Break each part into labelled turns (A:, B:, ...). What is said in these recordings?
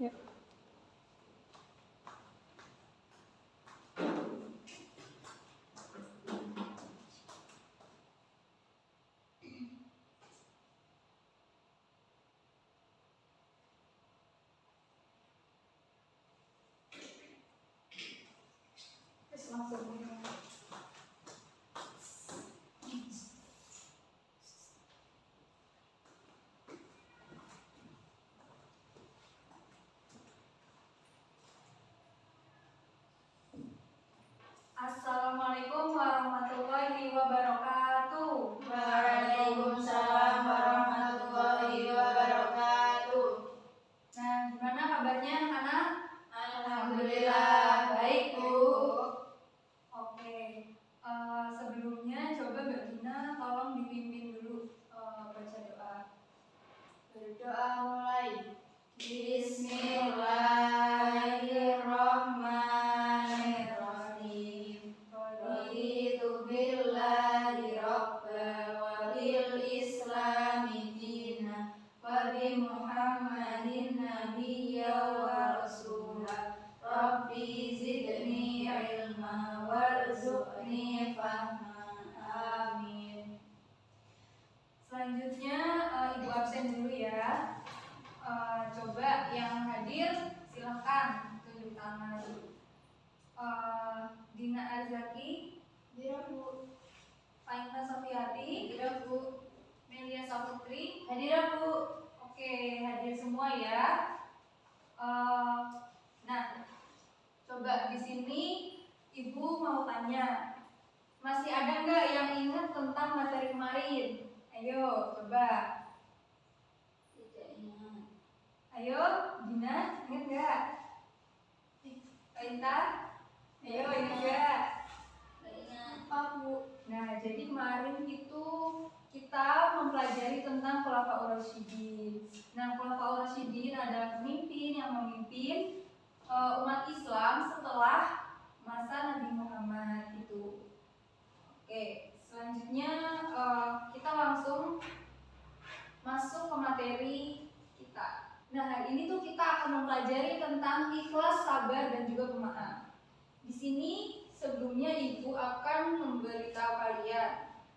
A: Ya.
B: Assalamualaikum warahmatullahi wabarakatuh.
C: Waalaikumsalam warahmatullahi wabarakatuh.
B: Nah, gimana kabarnya anak?
C: Alhamdulillah baik, Bu.
B: Oke. Sebelumnya coba Mbak Gina tolong dipimpin dulu baca doa.
C: Berdoa mulai. Bismillahirrahmanirrahim. Raditu billahi rabba wa bil islami dina wa bi Muhammadin nabiyya wa rasulah. Rabbi zidni ilma warzuqni fahma. Amin.
B: Selanjutnya Ibu absen dulu ya. Coba yang hadir silahkan tunjuk tangan dulu. Dina Arzaki,
C: Hadir, Bu.
B: Faina Sofiati,
C: Hadir, Bu.
B: Melia Saputri.
C: Hadir, Bu.
B: Oke, hadir semua ya. Nah, coba di sini Ibu mau tanya, masih ada nggak yang ingat tentang materi kemarin? Ayo, coba.
C: Tidak ingat.
B: Ayo, Dina, ingat nggak? Inta, ayo ingat nggak?
C: Tidak ingat.
B: Bu. Nah, jadi kemarin itu kita mempelajari tentang Khulafaur Rasyidin. Nah, Khulafaur Rasyidin adalah pemimpin yang memimpin umat Islam setelah masa Nabi Muhammad itu. Oke, selanjutnya kita langsung masuk ke materi kita. Nah, hari ini tuh kita akan mempelajari tentang ikhlas, sabar, dan juga pemaaf. Di sini sebelumnya Ibu akan memberitahu kalian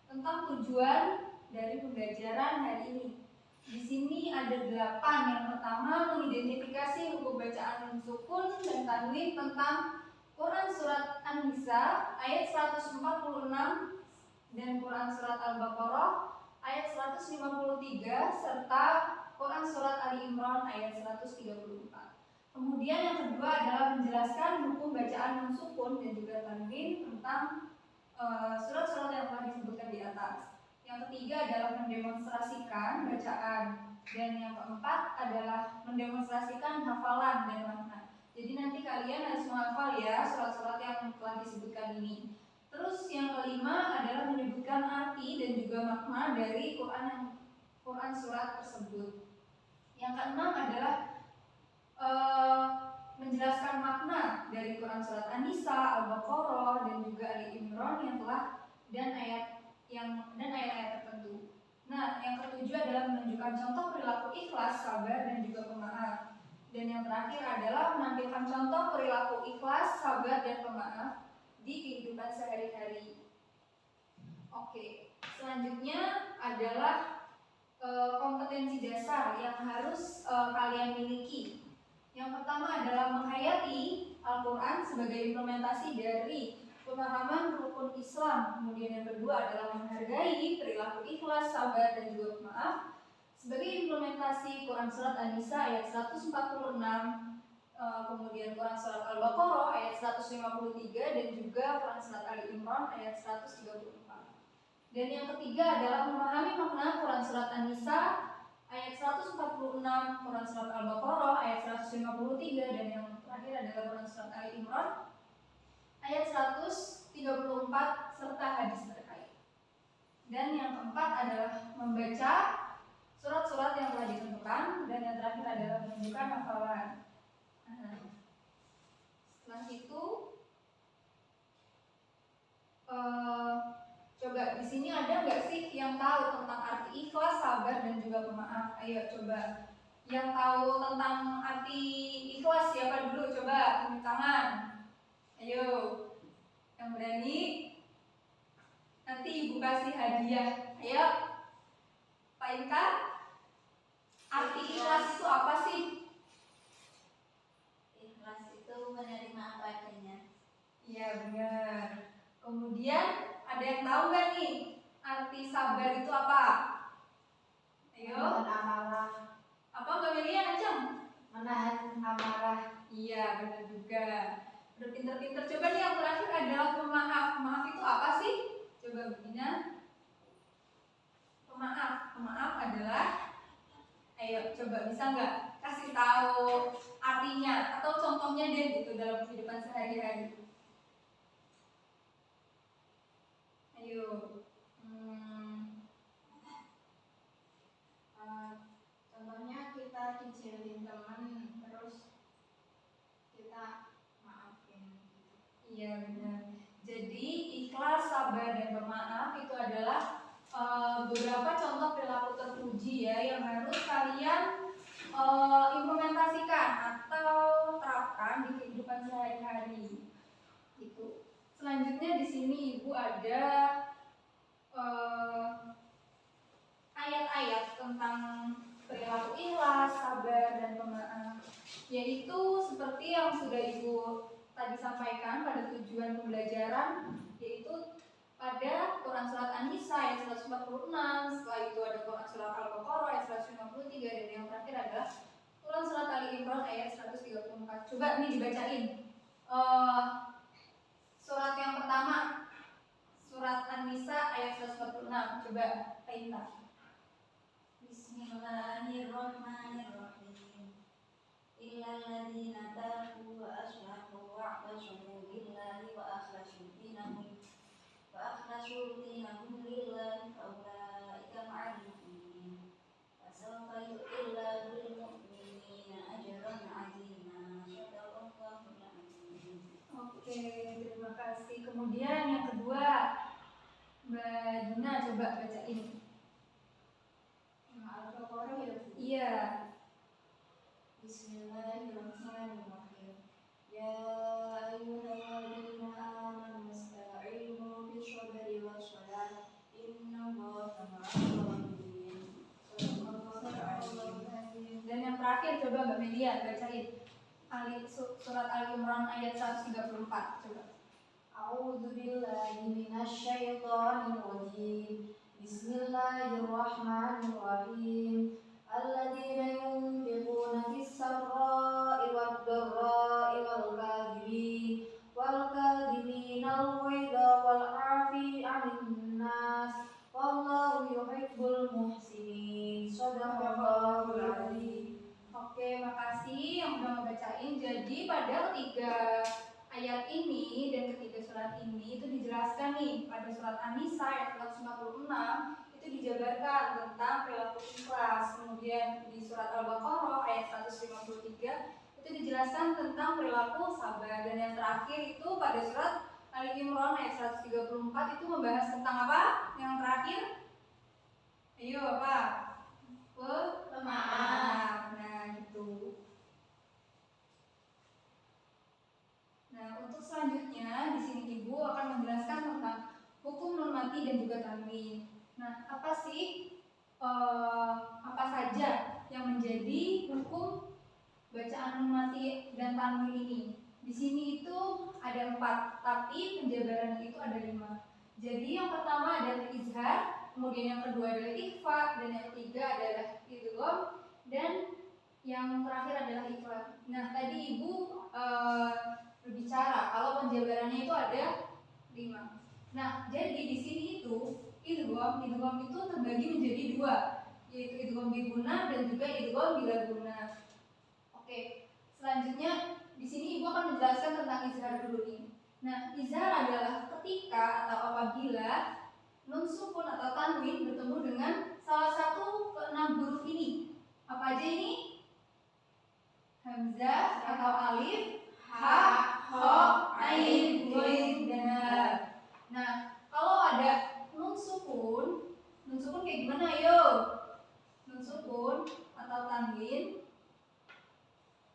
B: tentang tujuan dari pembelajaran hari ini. Di sini ada 8. Yang pertama, mengidentifikasi hukum bacaan nun sukun dan tanwin tentang Quran surat An-Nisa ayat 146 dan Quran surat Al-Baqarah ayat 153 serta Quran surat Ali Imran ayat 134. Kemudian yang kedua adalah menjelaskan hukum bacaan nun sukun dan juga tanwin tentang surat-surat yang telah disebutkan di atas. Yang ketiga adalah mendemonstrasikan bacaan, dan yang keempat adalah mendemonstrasikan hafalan dan makna. Jadi nanti kalian harus menghafal ya surat-surat yang telah disebutkan ini. Terus yang kelima adalah menyebutkan arti dan juga makna dari Quran surat tersebut. Yang keenam adalah menjelaskan makna dari Quran surat An-Nisa, Al-Baqarah, dan juga Ali Imran yang telah dan ayat-ayat tertentu. Nah, yang ketujuh adalah menunjukkan contoh perilaku ikhlas, sabar, dan juga pemaaf. Dan yang terakhir adalah menampilkan contoh perilaku ikhlas, sabar, dan pemaaf di kehidupan sehari-hari. Oke, selanjutnya adalah kompetensi dasar yang harus kalian miliki. Yang pertama adalah menghayati Al-Quran sebagai implementasi dari pemahaman rukun Islam. Kemudian yang kedua adalah menghargai perilaku ikhlas, sabar, dan juga pemaaf sebagai implementasi Quran surat An-Nisa ayat 146, kemudian Quran surat Al-Baqarah ayat 153 dan juga Quran surat Ali Imran ayat 134. Dan yang ketiga adalah memahami makna Quran surat An-Nisa ayat 146, Quran surat Al-Baqarah ayat 153, dan yang terakhir adalah Quran surat Ali Imran ayat 134 serta hadis terkait. Dan yang keempat adalah membaca surat-surat yang telah ditentukan, dan yang terakhir adalah menunjukkan hafalan. Setelah itu coba di sini ada nggak sih yang tahu tentang arti ikhlas, sabar, dan juga pemaaf? Ayo coba yang tahu tentang arti Coba tunjuk tangan. Ayo, yang berani. Nanti ibu kasih hadiah. Ayo, Pak Inka. Arti ikhlas itu apa sih?
C: Ikhlas itu menerima apa adanya.
B: Iya benar. Kemudian ada yang tahu nggak nih arti sabar itu apa? Ayo.
C: Menahan amarah.
B: Apa Mbak Melia kenceng?
C: Menahan amarah.
B: Iya benar juga. Udah pinter-pinter. Coba nih yang terakhir adalah pemaaf. Pemaaf itu apa sih? Coba Bina. Pemaaf. Pemaaf adalah, ayo coba bisa nggak kasih tahu artinya atau contohnya deh gitu dalam kehidupan sehari-hari. Ayo.
C: Contohnya kita kecilin teman terus kita maafin.
B: Iya benar. Jadi ikhlas, sabar dan pemaaf itu adalah beberapa contoh perilaku terpuji ya yang harus kalian implementasikan atau terapkan di kehidupan sehari-hari. Gitu. Selanjutnya di sini ibu ada ayat-ayat tentang perilaku ikhlas, sabar dan pemaaf, yaitu seperti yang sudah ibu tadi sampaikan pada tujuan pembelajaran, yaitu pada Quran Surat An-Nisa ayat 146, setelah itu ada Quran Surat Al-Baqarah ayat 153, dan yang terakhir adalah Quran Surat Ali Imran ayat 134. Coba nih dibacain surat yang pertama, Surat An-Nisa ayat 146. Coba Aina.
C: Bismillahirrahmanirrahim. Illal ladzina tabu wa aslahu wa'tasamu billahi wa akhlasu dinahum lillahi fa ulaika ma'al mu'minin wa sawfa yu'tillahu lil mu'minina ajran 'azima. Shadaqallahul 'azim.
B: Oke, terima kasih. Kemudian yang kedua, Mbak Dina coba bacain.
C: Al-Baqarah ya.
B: Iya.
C: Bismillahirrahmanirrahim. Ya ayyuhalladzina amanu ista'inu bis-sabri was-salah innallaha ma'as-sabirin.
B: Dan yang terakhir coba Mbak Melia bacain surat Ali Imran ayat 134. Coba.
C: A'udzu billahi minasyaitonir rajim. Bismillahirrahmanirrahim. Alladzina yunfiquna fis-sarra'i wad-dharra'i wal kadhiminal ghaidha wal 'afina 'anil nas wallahu yuhibbul muhsinin. Shadaqallahul 'azim.
B: Oke, makasih yang udah ngebacain. Jadi pada ketiga ayat ini dan ketiga surat ini itu dijelaskan nih pada surat An-Nisa ayat 146 itu dijabarkan tentang perilaku ikhlas. Kemudian di surat Al-Baqarah ayat 153 itu dijelaskan tentang perilaku sabar, dan yang terakhir itu pada surat Ali Imran ayat 134 itu membahas tentang apa? Yang terakhir? Ayo apa? Pemaaf. Nah, gitu. Nah, untuk selanjutnya di sini Ibu akan menjelaskan tentang hukum nun mati dan juga tanwin. Nah, apa saja yang menjadi hukum bacaan nun mati dan tanwin ini? Di sini itu ada 4, tapi penjabarannya itu ada 5. Jadi yang pertama adalah izhar, kemudian yang kedua adalah ikhfa, dan yang ketiga adalah idgham, dan yang terakhir adalah ikhlas. Nah, tadi Ibu berbicara kalau penjabarannya itu ada 5. Nah, jadi di sini itu idgham itu terbagi menjadi 2, yaitu idgham biguna dan juga idgham bila guna. Oke, selanjutnya di sini Ibu akan menjelaskan tentang izhar dulu nih. Nah, izhar adalah ketika atau apabila nun sukun atau tanwin bertemu dengan salah satu ke-6 huruf ini. Apa aja ini? Hamzah atau alif, ha, ho, ain, ghain, dan dal. Nah, kalau ada nun sukun kayak gimana? Ayo. Nun sukun atau tanwin.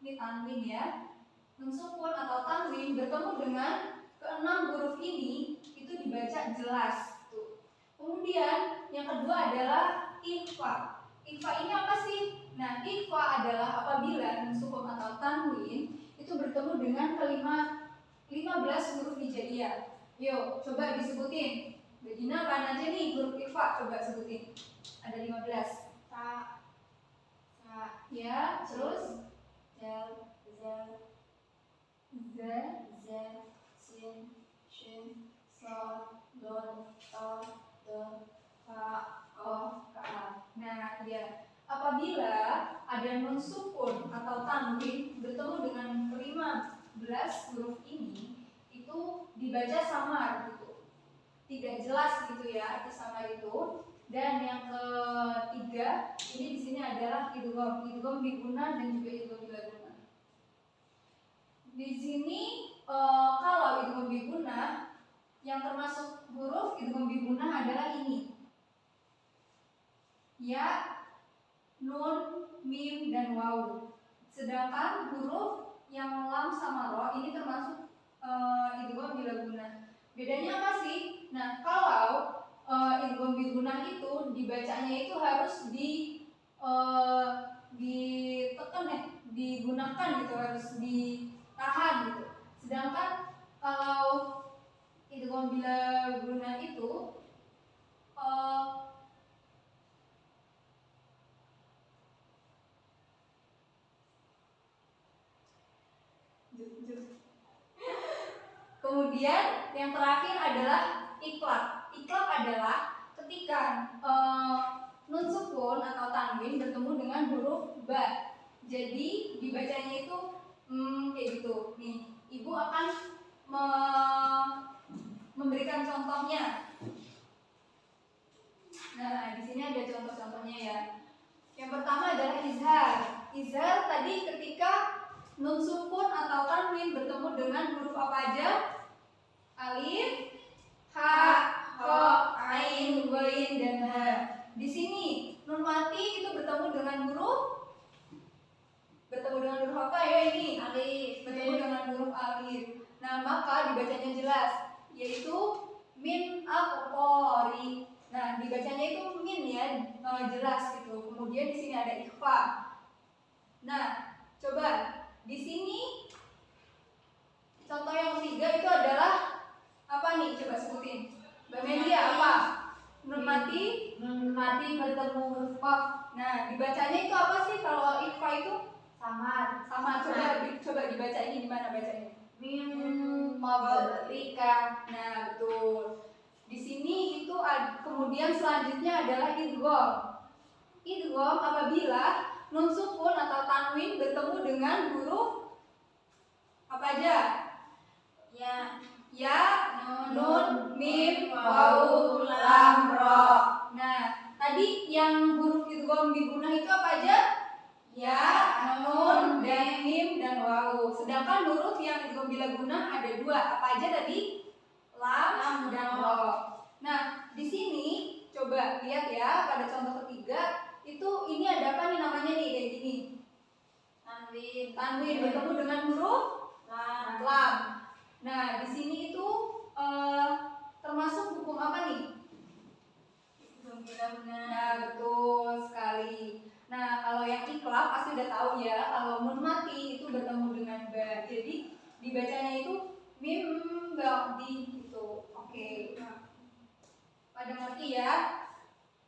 B: Ini tanwin ya. nun sukun atau tanwin bertemu dengan keenam huruf ini itu dibaca jelas. Tuh. Kemudian yang kedua adalah ikhfa. Ikhfa ini apa sih? Nah, ikhfa adalah apabila nun sukun atau tanwin itu bertemu dengan 15 huruf hijaiyah. Yuk, coba disebutin. Begina apa aja nih huruf ikhfa? Coba sebutin. Ada 15.
C: Ta, sa,
B: Ya, terus
C: dal, zal,
B: za,
C: za, sin, shin, sad, dal, ta, da, fa, qaf, kaf.
B: Nah, ya. Apabila ada nun sukun atau tanwin bertemu dengan 15 huruf ini, itu dibaca samar gitu. Tidak jelas gitu ya, arti samar itu. Dan yang ketiga, ini di sini adalah idgham. Idgham biguna dan juga idgham bila guna. Di sini kalau idgham biguna yang termasuk huruf idgham biguna adalah ini. Ya, nun, mim, dan waw. Sedangkan huruf yang lam sama ro ini termasuk idgham bila guna. Bedanya apa sih? Nah, kalau idgham biguna itu dibacanya itu harus ditekan digunakan gitu, harus ditahan gitu. Sedangkan kalau idgham bila guna itu kemudian yang terakhir adalah iklab. Iklab adalah ketika nun sukun atau tanwin bertemu dengan huruf ba. Jadi dibacanya itu kayak gitu. Nih, ibu akan memberikan contohnya. Nah, di sini ada contoh-contohnya ya. Yang pertama adalah izhar. Izhar tadi ketika nun sukun atau tanwin bertemu dengan huruf apa aja? Alif, ha, ho, ain, ghain, dan ha. Di sini nun mati itu bertemu dengan huruf apa ya ini? Alif. Bertemu dengan huruf alif. Nah, maka dibacanya jelas, yaitu min aqqari. Nah, dibacanya itu min ya, jelas gitu. Kemudian di sini ada ikhfa. Nah, coba di sini contoh yang ketiga itu adalah apa nih? Coba sebutin. Mbak Melia apa? Nun mati bertemu huruf qaf. Nah, dibacanya itu apa sih kalau ikhfa itu?
C: Samar.
B: Coba dibaca ini gimana bacanya?
C: Min
B: Qablika. Nah, betul. Di sini itu kemudian selanjutnya adalah idgham. Idgham apabila nun sukun atau tanwin bertemu dengan huruf apa aja? Ya, nun, mim, waw, lam, ro. Nah, tadi yang huruf idgham biguna itu apa aja? Ya, nun, dan mim, dan waw. Sedangkan huruf yang idgham bila guna ada dua. Apa aja tadi? Lam, dan ro. Nah, di sini coba lihat ya pada contoh ketiga itu ini ada apa nih namanya nih kayak gini. Tanwin bertemu dengan huruf lam. Nah, di sini itu termasuk hukum apa nih? Nah, betul sekali. Nah, kalau yang iklab pasti udah tahu ya, kalau nun mati itu bertemu dengan ba. Jadi dibacanya itu mim ba'di gitu. Oke. Nah, pada ngerti ya?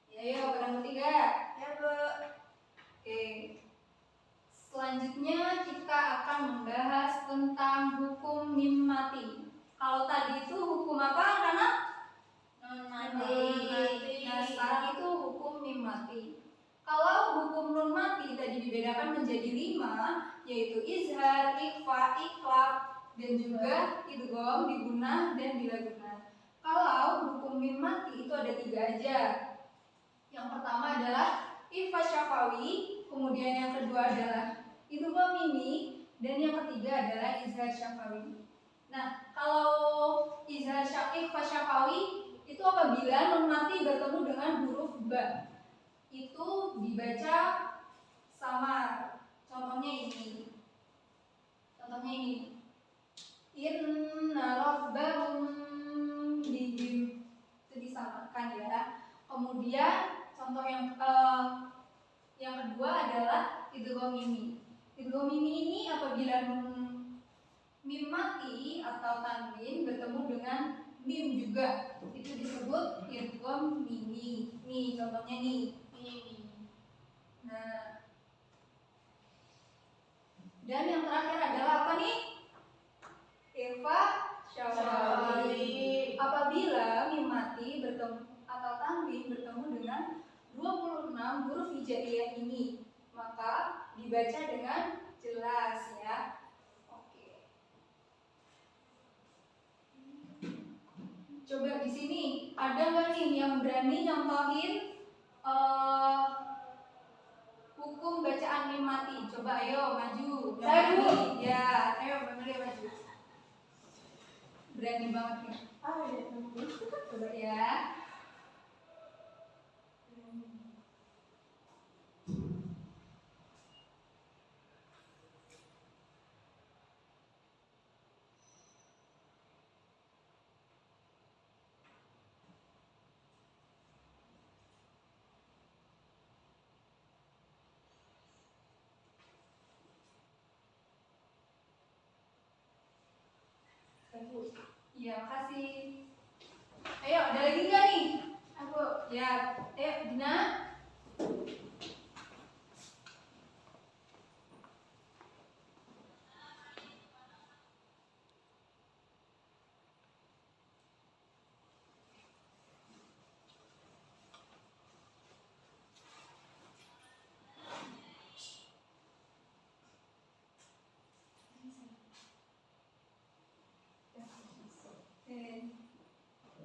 B: Ya, yuk, pada ngerti gak?
C: Ya, Bu.
B: Oke. Selanjutnya kita akan membahas tentang hukum mim mati. Kalau tadi itu hukum apa, anak-anak?
C: Nun mati.
B: Nah, sekarang itu hukum mim mati. Kalau hukum nun mati tadi dibedakan menjadi 5, yaitu izhar, ikhfa, iklab, dan juga idgham, biguna, dan bila guna. Kalau hukum mim mati itu ada 3 aja. Yang pertama adalah ikhfa syafawi, kemudian yang kedua adalah idgham mimi, dan yang ketiga adalah izhar syafawi. Nah, kalau izhar ikhfa syafawi itu apabila nun mati bertemu dengan huruf ba. Itu dibaca samar. Contohnya ini. idgham mimi. Idgham mimi ini apabila mim mati atau tanwin bertemu dengan mim juga, itu disebut idgham mimi. Nih contohnya nih. Nah, dan yang terakhir adalah apa nih? Ikhfa syafawi. Apabila mim mati bertemu atau tanwin bertemu dengan 26 huruf hijaiyah ini, maka dibaca dengan jelas ya. Oke. Coba di sini ada nggak nih yang berani nyontohin hukum bacaan mim mati? Coba ayo maju.
C: Saya, Bu.
B: Ya, ayo bener maju. Berani banget nih. Coba ya. Iya, makasih. Ayo, ada lagi nggak nih? Aku, ya, ayo Dina.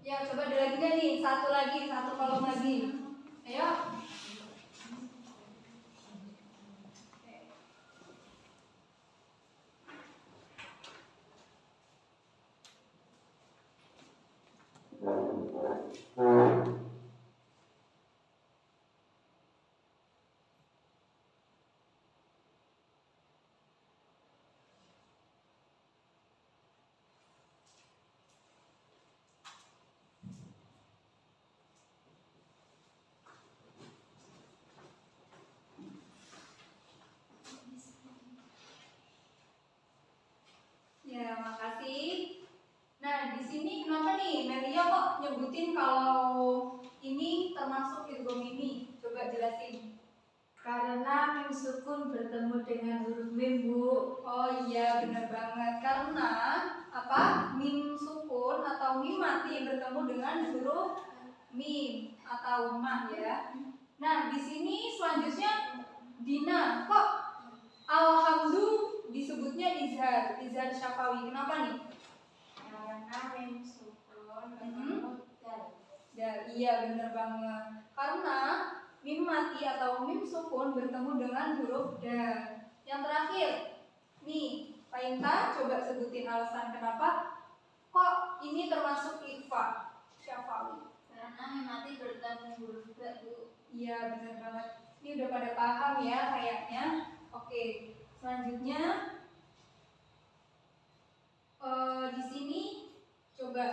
B: Ya, coba ada lagi nggak nih? Satu lagi, satu kolom lagi. Ayo. Ya, makasih. Nah, di sini kenapa nih Melia kok nyebutin kalau ini termasuk idgham mimi? Coba jelasin.
C: Karena mim sukun bertemu dengan huruf mim, Bu.
B: Oh iya, benar banget. Karena apa? Mim sukun atau mim mati bertemu dengan huruf mim atau mah ya. Nah, di sini selanjutnya Dina, kok alhamdulillah disebutnya izhar syafawi. Kenapa nih?
C: Karena mim sukun bertemu
B: Ya, iya benar banget. Karena mim mati atau mim sukun bertemu dengan huruf dal. Yang terakhir, nih, Painta coba sebutin alasan kenapa kok ini termasuk ikhfa syafawi.
C: karena mim mati bertemu huruf ba, Bu.
B: Iya benar banget. Ini udah pada paham ya kayaknya. Oke, selanjutnya di sini coba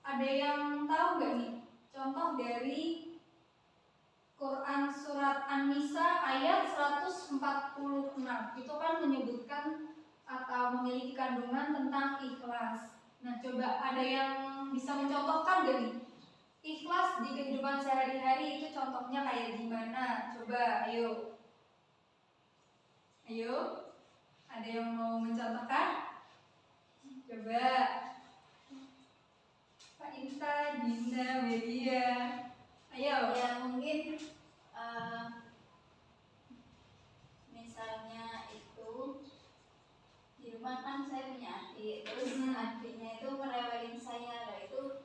B: ada yang tahu nggak nih contoh dari Quran surat An-Nisa ayat 146. Itu kan menyebutkan atau memiliki kandungan tentang ikhlas. Nah, coba ada yang bisa mencontohkan gak nih? Ikhlas di kehidupan sehari-hari itu contohnya kayak gimana? Coba, ayo. Ayo. Ada yang mau mencontohkan? Coba. Pak Inta, Dinda, Media. Ayo.
C: Ya mungkin misalnya itu di rumah kan saya punya adik, terus adiknya itu merewelin saya, itu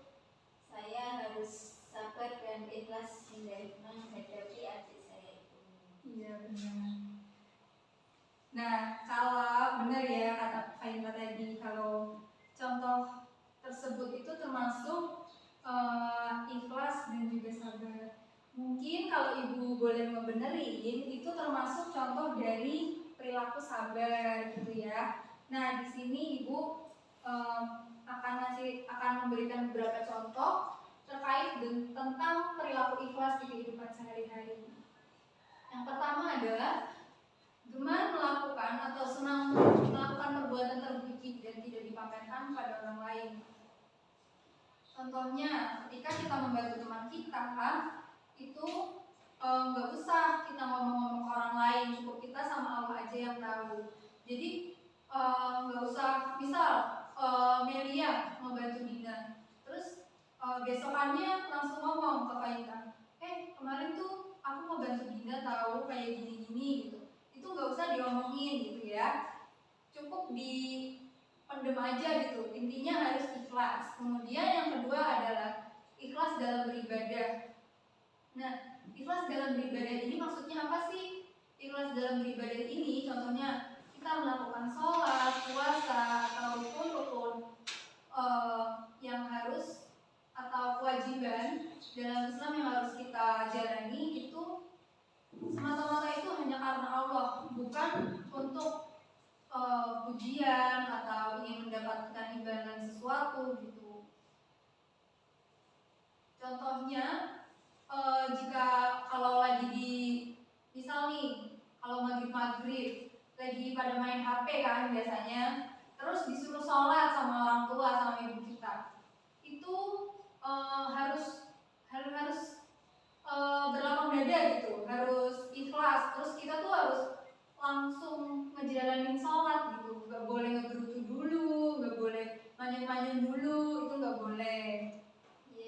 C: saya harus sabar dan ikhlas menghadapi adik saya itu.
B: Iya benar. Nah, kalau benar ya kata Faima tadi, kalau contoh tersebut itu termasuk ikhlas dan juga sabar. Mungkin kalau ibu boleh membenerin, itu termasuk contoh dari perilaku sabar gitu ya. Nah, di sini ibu akan memberikan beberapa contoh terkait tentang perilaku ikhlas di kehidupan sehari-hari. Yang pertama adalah gemar melakukan atau senang melakukan perbuatan terpuji dan tidak dipamerkan pada orang lain. Contohnya, ketika kita membantu teman kita, itu nggak usah kita ngomong-ngomong ke orang lain, cukup kita sama Allah aja yang tahu. Jadi nggak usah, misal Melia membantu Dina, terus besokannya langsung ngomong ke Faita, kemarin tuh aku membantu Dina tahu kayak gini-gini gitu. Itu nggak usah diomongin gitu ya, cukup dipendem aja gitu. Intinya harus ikhlas. Kemudian yang kedua adalah ikhlas dalam beribadah. Nah, ikhlas dalam beribadah ini maksudnya apa sih? Ikhlas dalam beribadah ini contohnya kita melakukan sholat, puasa, ataupun rukun yang harus atau kewajiban dalam Islam yang harus kita jalani itu semata-mata itu hanya karena Allah, bukan untuk pujian atau ingin mendapatkan imbalan sesuatu gitu. Contohnya jika kalau lagi di misal nih kalau maghrib lagi pada main HP kan biasanya, terus disuruh sholat sama orang tua sama ibu kita, itu harus berlapang dada gitu, harus ikhlas. Terus kita tuh harus langsung ngejalanin sholat gitu, nggak boleh ngegerutu dulu, nggak boleh manyun-manyun dulu, itu nggak boleh.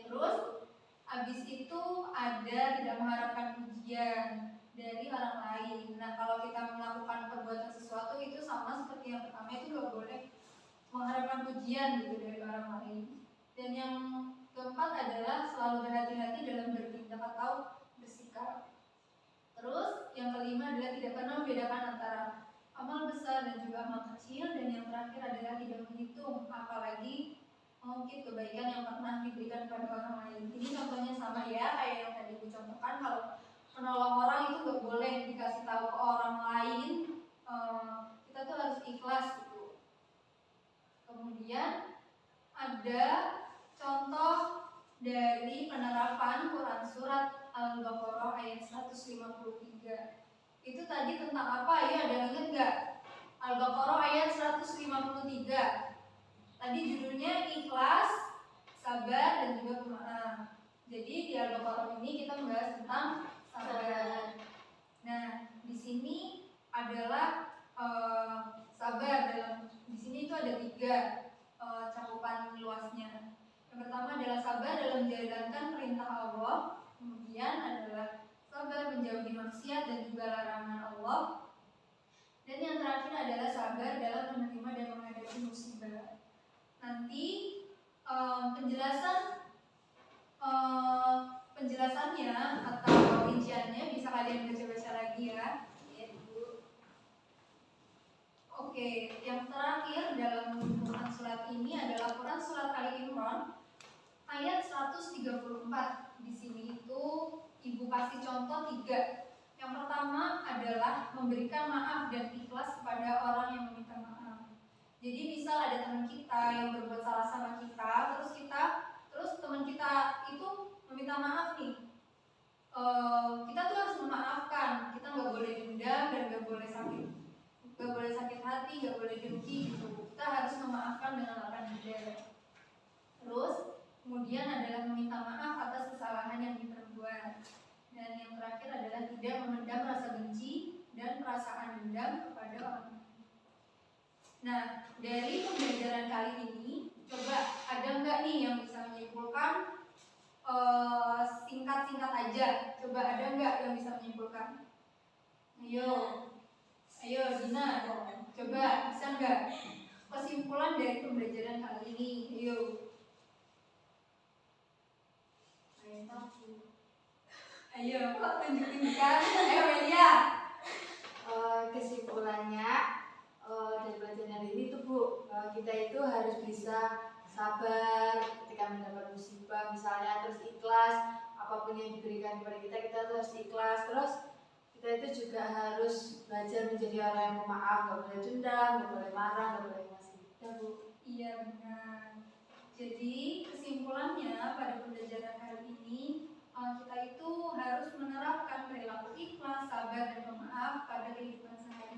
B: Terus habis itu ada tidak mengharapkan pujian dari orang lain. Nah, kalau kita melakukan perbuatan sesuatu itu sama seperti yang pertama, itu nggak boleh mengharapkan pujian gitu dari orang lain. Dan yang keempat adalah selalu berhati-hati dalam bertindak atau bersikap. Terus yang kelima adalah tidak pernah membedakan antara amal besar dan juga amal kecil. Dan yang terakhir adalah tidak menghitung apalagi mungkin kebaikan yang pernah diberikan kepada orang lain. Ini contohnya sama ya kayak yang tadi aku contohkan, kalau menolong orang itu nggak boleh dikasih tahu ke orang lain, kita tuh harus ikhlas gitu. Kemudian ada contoh dari penerapan Quran surat Al-Baqarah ayat 153. Itu tadi tentang apa ya? Ada yang ingat nggak? Al-Baqarah ayat 153. Tadi judulnya ikhlas, sabar, dan juga pemaaf. Jadi di Al-Baqarah ini kita membahas tentang sabar. Nah, di sini adalah sabar di sini itu ada 3 cakupan luasnya. Yang pertama adalah sabar dalam menjalankan perintah Allah, kemudian adalah sabar menjauhi maksiat dan juga larangan Allah, dan yang terakhir adalah sabar dalam menerima dan menghadapi musibah. Nanti penjelasannya atau rinciannya bisa kalian baca-baca lagi ya. Oke, yang terakhir dalam Quran surat ini adalah Quran surat Ali Imran ayat 134. Di sini itu ibu kasih contoh 3. Yang pertama adalah memberikan maaf dan ikhlas kepada orang yang meminta maaf. Jadi misal ada teman kita yang berbuat salah sama kita, terus teman kita itu meminta maaf nih. Kita tuh harus memaafkan. Kita nggak boleh dendam dan nggak boleh sakit hati, nggak boleh dengki gitu. Kita harus memaafkan dengan lapang dada. Terus kemudian adalah meminta maaf atas kesalahan yang diperbuat. Dan yang terakhir adalah tidak memendam rasa benci dan perasaan dendam kepada orang lain. Nah, dari pembelajaran kali ini, coba ada nggak nih yang bisa menyimpulkan singkat-singkat aja? Coba ada nggak yang bisa menyimpulkan? Ayo Dina, coba bisa nggak kesimpulan dari pembelajaran kali ini? Ayo, kok tunjuk-tunjukkan? Ayo Melia.
A: Kesimpulannya dari pelajaran hari ini tuh Bu, kita itu harus bisa sabar ketika mendapat musibah misalnya, terus ikhlas apapun yang diberikan kepada kita, kita tuh harus ikhlas. Terus kita itu juga harus belajar menjadi orang yang pemaaf, gak boleh dendam, gak boleh marah, gak boleh emosi. Ya Bu?
B: Iya benar. Jadi kesimpulannya pada pembelajaran hari ini, kita itu harus menerapkan perilaku ikhlas, sabar, dan pemaaf pada kehidupan sehari-hari.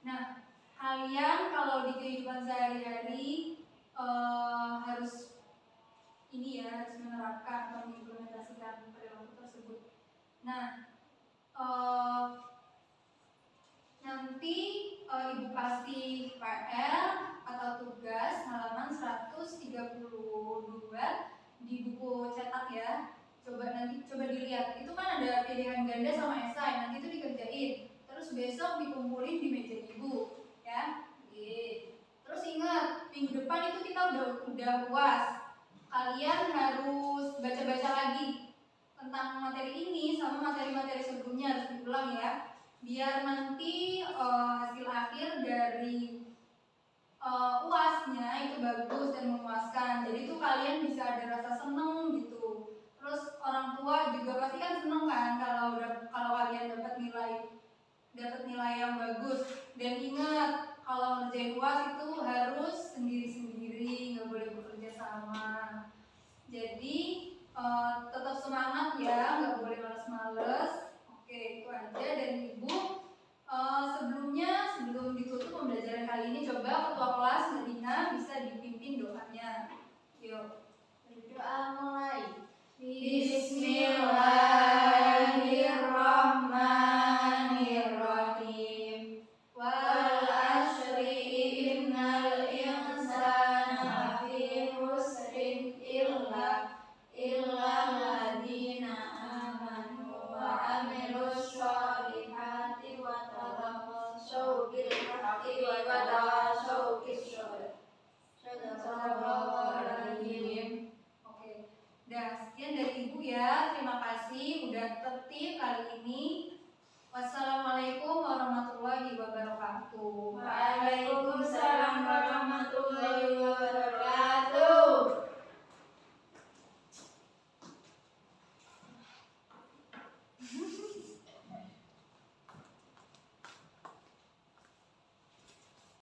B: Nah, kalian kalau di kehidupan sehari-hari harus ini ya, harus menerapkan atau mengimplementasikan perilaku tersebut. Nah, nanti Ibu kasih PR atau tugas halaman 132 di buku cetak ya. Coba dilihat. Itu kan ada pilihan ganda sama esai. Nanti itu dikerjain. Terus besok dikumpulin di meja Ibu, ya. Terus ingat, minggu depan itu kita udah UAS. Kalian harus baca-baca lagi tentang materi ini sama materi-materi sebelumnya, harus diulang ya. Biar nanti hasil akhir dari UASnya itu bagus dan memuaskan. Jadi itu kalian bisa ada rasa seneng gitu. Terus orang tua juga pasti kan seneng kan kalau kalian dapat nilai yang bagus. Dan ingat, kalau ngerjain UAS itu harus sendiri-sendiri, nggak boleh bekerja sama. Jadi tetap semangat ya, nggak boleh males-males. Oke, itu aja dari Ibu. Sebelum ditutup pembelajaran kali ini, coba ketua kelas Medina bisa dipimpin doanya. Yuk.
C: Berdoa mulai.
B: Bismillahirrahmanirrahim.
C: Wal asri innal insana lafi khusrin illa alladziina aamanu wa 'amilus sholihati wa tawassaw bil haqqi wa tawassaw bis sabr. Sadaqallahul
B: Oke. Dah, sekian dari Ibu ya. Terima kasih udah tertib kali ini. Wassalamualaikum warahmatullahi wabarakatuh.